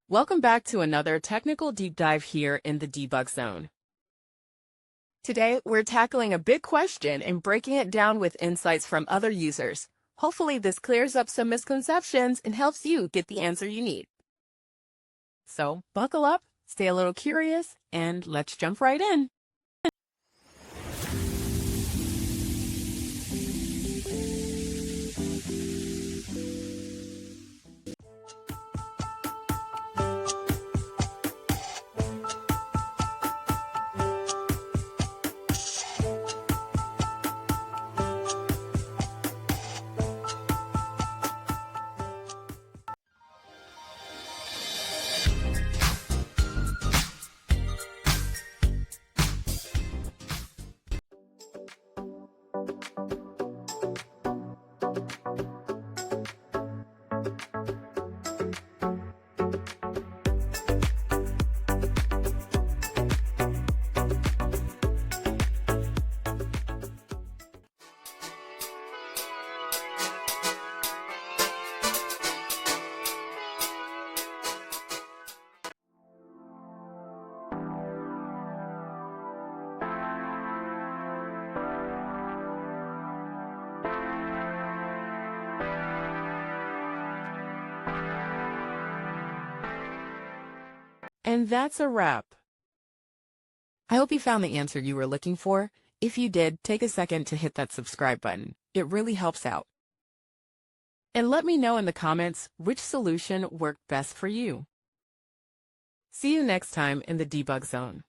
Welcome back to another technical deep dive here in the Debug Zone. Today, we're tackling a big question and breaking it down with insights from other users. Hopefully, this clears up some misconceptions and helps you get the answer you need. So, buckle up, stay a little curious, and let's jump right in. And that's a wrap. I hope you found the answer you were looking for. If you did, take a second to hit that subscribe button. It really helps out. And let me know in the comments which solution worked best for you. See you next time in the Debug Zone.